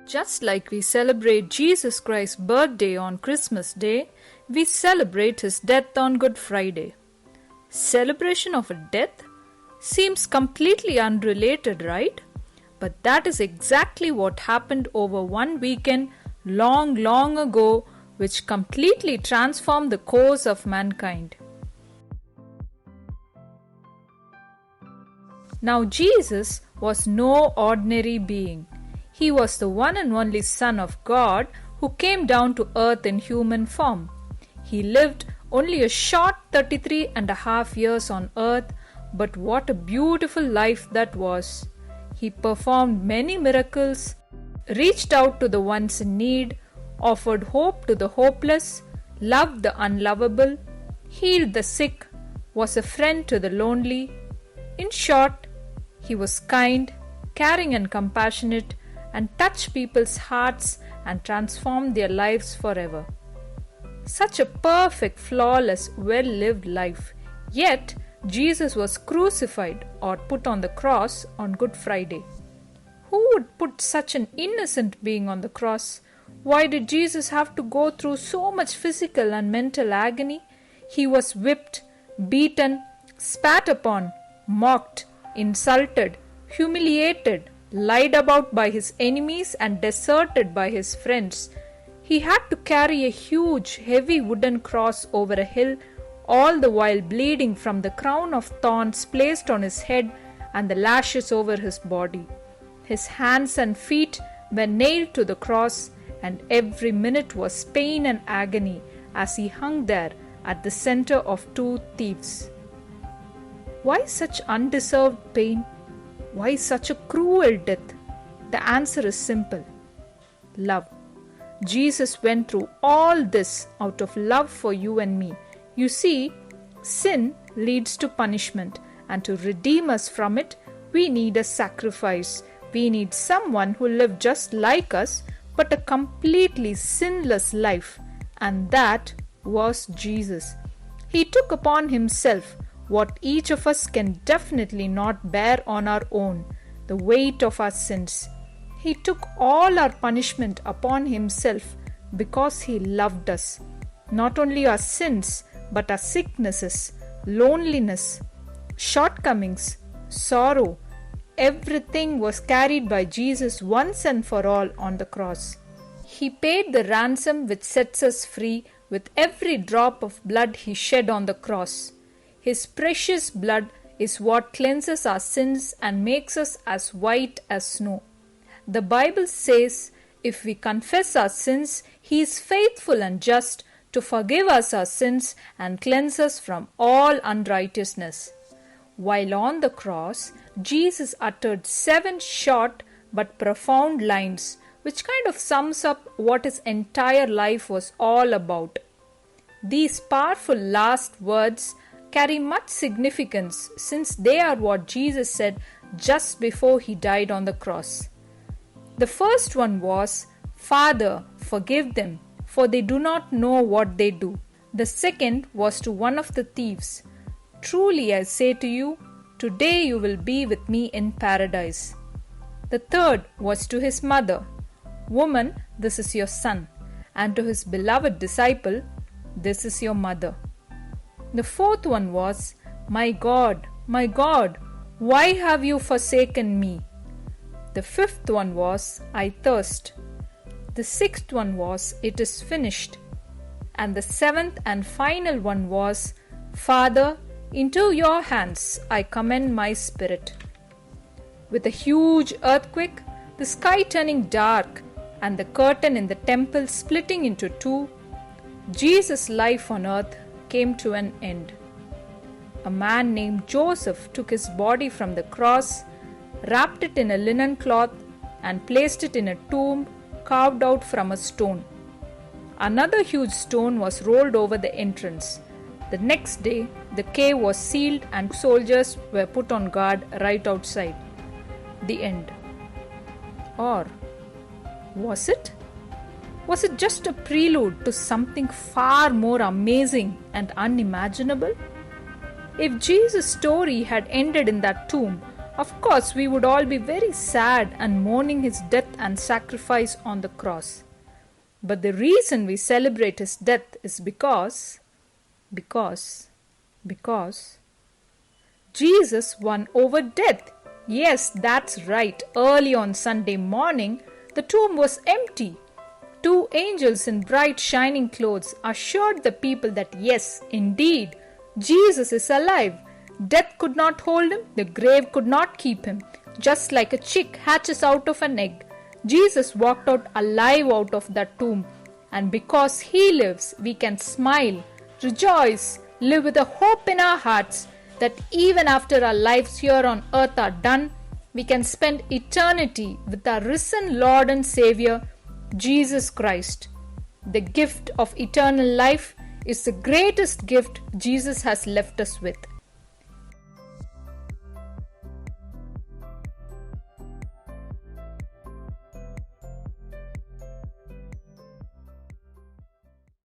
Just like we celebrate Jesus Christ's birthday on Christmas Day, we celebrate his death on Good Friday. Celebration of a death seems completely unrelated, right? But that is exactly what happened over one weekend long ago, which completely transformed the course of mankind. Now, Jesus was no ordinary being. He was the one and only Son of God who came down to earth in human form. He lived only a short 33 and a half years on earth, but what a beautiful life that was. He performed many miracles, reached out to the ones in need, offered hope to the hopeless, loved the unlovable, healed the sick, was a friend to the lonely. In short, he was kind, caring and compassionate, and touched people's hearts and transformed their lives forever. Such a perfect, flawless, well-lived life. Yet, Jesus was crucified or put on the cross on Good Friday. Who would put such an innocent being on the cross? Why did Jesus have to go through so much physical and mental agony? He was whipped, beaten, spat upon, mocked, insulted, humiliated, lied about by his enemies and deserted by his friends. He had to carry a huge, heavy wooden cross over a hill, all the while bleeding from the crown of thorns placed on his head and the lashes over his body. His hands and feet were nailed to the cross, and every minute was pain and agony as he hung there at the center of two thieves. Why such undeserved pain? Why such a cruel death? The answer is simple: love. Jesus went through all this out of love for you and me. You see, sin leads to punishment, and to redeem us from it, we need a sacrifice. We need someone who lived just like us, but a completely sinless life, and that was Jesus. He took upon himself what each of us can definitely not bear on our own, the weight of our sins. He took all our punishment upon himself because he loved us. Not only our sins, but our sicknesses, loneliness, shortcomings, sorrow, everything was carried by Jesus once and for all on the cross. He paid the ransom which sets us free with every drop of blood he shed on the cross. His precious blood is what cleanses our sins and makes us as white as snow. The Bible says, if we confess our sins, he is faithful and just to forgive us our sins and cleanse us from all unrighteousness. While on the cross, Jesus uttered 7 short but profound lines, which kind of sums up what his entire life was all about. These powerful last words carry much significance since they are what Jesus said just before he died on the cross. The first one was, "Father, forgive them, for they do not know what they do." The second was to one of the thieves, "Truly I say to you, today you will be with me in paradise." The third was to his mother, "Woman, this is your son," and to his beloved disciple, "This is your mother." The fourth one was, my God, why have you forsaken me?" The fifth one was, "I thirst." The sixth one was, "It is finished." And the seventh and final one was, "Father, into your hands I commend my spirit." With a huge earthquake, the sky turning dark, and the curtain in the temple splitting into two, Jesus' life on earth came to an end. A man named Joseph took his body from the cross, wrapped it in a linen cloth, and placed it in a tomb carved out from a stone. Another huge stone was rolled over the entrance. The next day, the cave was sealed and soldiers were put on guard right outside. The end. Or was it? Was it just a prelude to something far more amazing and unimaginable? If Jesus' story had ended in that tomb, Of course, we would all be very sad and mourning his death and sacrifice on the cross. But the reason we celebrate his death is because Jesus won over death. Yes, that's right. Early on Sunday morning, the tomb was empty. Two angels in bright shining clothes assured the people that yes, indeed, Jesus is alive. Death could not hold him, the grave could not keep him. Just like a chick hatches out of an egg, Jesus walked out alive out of that tomb. And because he lives, we can smile, rejoice, live with a hope in our hearts that even after our lives here on earth are done, we can spend eternity with our risen Lord and Savior, Jesus Christ. The gift of eternal life is the greatest gift Jesus has left us with.